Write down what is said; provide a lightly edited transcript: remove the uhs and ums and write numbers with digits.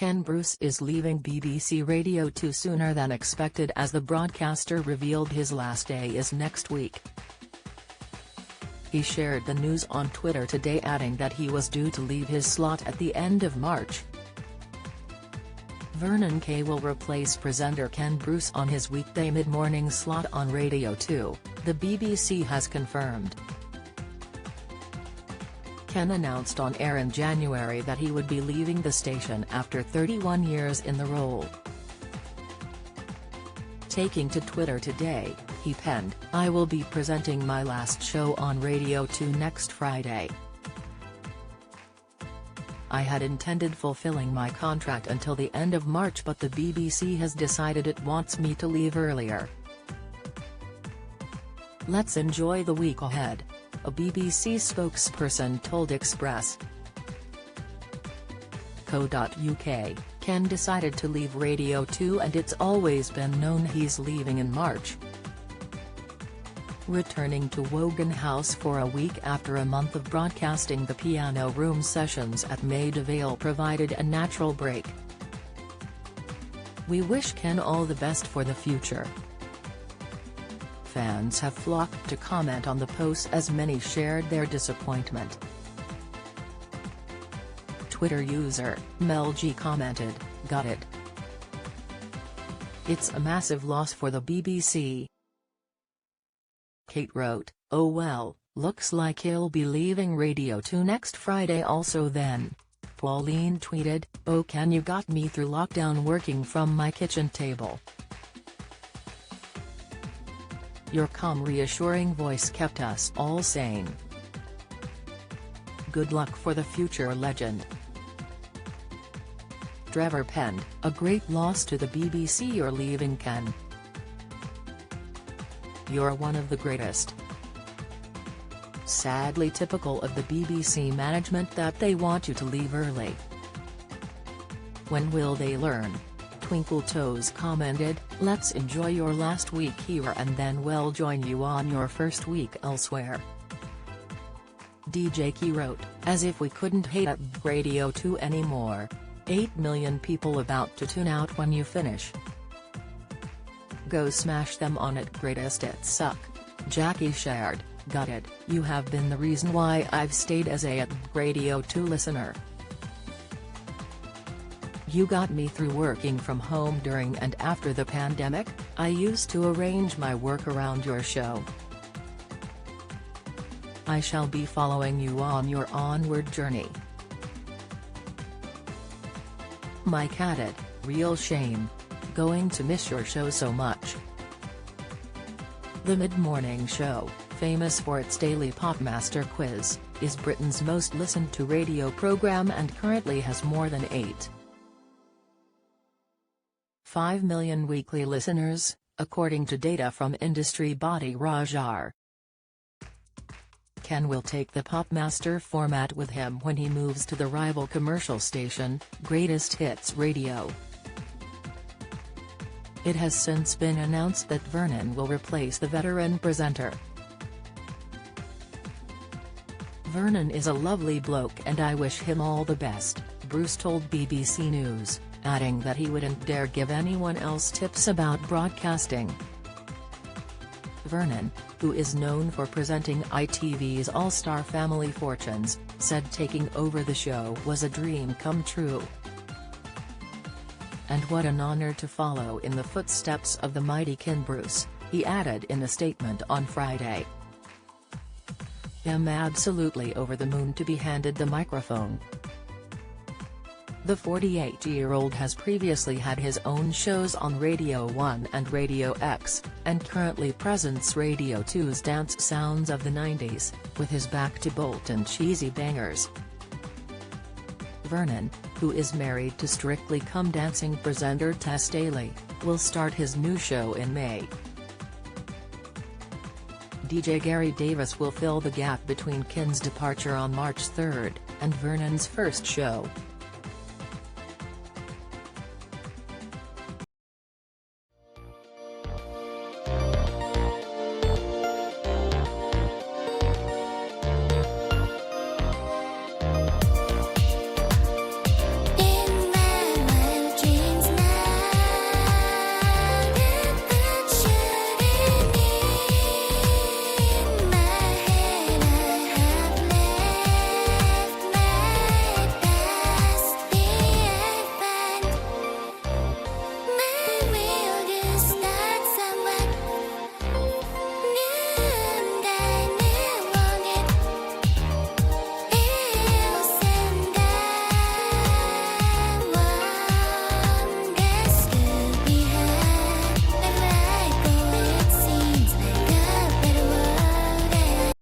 Ken Bruce is leaving BBC Radio 2 sooner than expected as the broadcaster revealed his last day is next week. He shared the news on Twitter today, adding that he was due to leave his slot at the end of March. Vernon Kay will replace presenter Ken Bruce on his weekday mid-morning slot on Radio 2, the BBC has confirmed. Ken announced on air in January that he would be leaving the station after 31 years in the role. Taking to Twitter today, he penned, "I will be presenting my last show on Radio 2 next Friday. I had intended fulfilling my contract until the end of March, but the BBC has decided it wants me to leave earlier. Let's enjoy the week ahead," a BBC spokesperson told Express.co.uk. Ken decided to leave Radio 2 and it's always been known he's leaving in March. Returning to Wogan House for a week after a month of broadcasting, the Piano Room sessions at Maida Vale provided a natural break. "We wish Ken all the best for the future." Fans have flocked to comment on the post as many shared their disappointment. Twitter user, Mel G commented, "Got it. It's a massive loss for the BBC." Kate wrote, "Oh well, looks like he'll be leaving Radio 2 next Friday also then." Pauline tweeted, "Oh Ken, you got me through lockdown working from my kitchen table. Your calm, reassuring voice kept us all sane. Good luck for the future, legend." Trevor penned, "A great loss to the BBC, you're leaving Ken. You're one of the greatest." Sadly typical of the BBC management that they want you to leave early. "When will they learn?" Twinkle Toes commented, "Let's enjoy your last week here and then we'll join you on your first week elsewhere." DJ Key wrote, "As if we couldn't hate at Radio 2 anymore. 8 million people about to tune out when you finish. Go smash them on it, greatest it suck." Jackie shared, "Got it, you have been the reason why I've stayed as a Radio 2 listener. You got me through working from home during and after the pandemic. I used to arrange my work around your show. I shall be following you on your onward journey." Mike added, "Real shame. Going to miss your show so much." The mid-morning show, famous for its daily Popmaster quiz, is Britain's most listened to radio programme and currently has more than 8.5 million weekly listeners, according to data from industry body Rajar. Ken will take the Popmaster format with him when he moves to the rival commercial station, Greatest Hits Radio. It has since been announced that Vernon will replace the veteran presenter. "Vernon is a lovely bloke and I wish him all the best," Bruce told BBC News, adding that he wouldn't dare give anyone else tips about broadcasting. Vernon, who is known for presenting ITV's All-Star Family Fortunes, said taking over the show was a dream come true. "And what an honor to follow in the footsteps of the mighty Ken Bruce," he added in a statement on Friday. "I'm absolutely over the moon to be handed the microphone." The 48-year-old has previously had his own shows on Radio 1 and Radio X, and currently presents Radio 2's Dance Sounds of the 90s, with his back to bold and cheesy bangers. Vernon, who is married to Strictly Come Dancing presenter Tess Daly, will start his new show in May. DJ Gary Davis will fill the gap between Ken's departure on March 3, and Vernon's first show.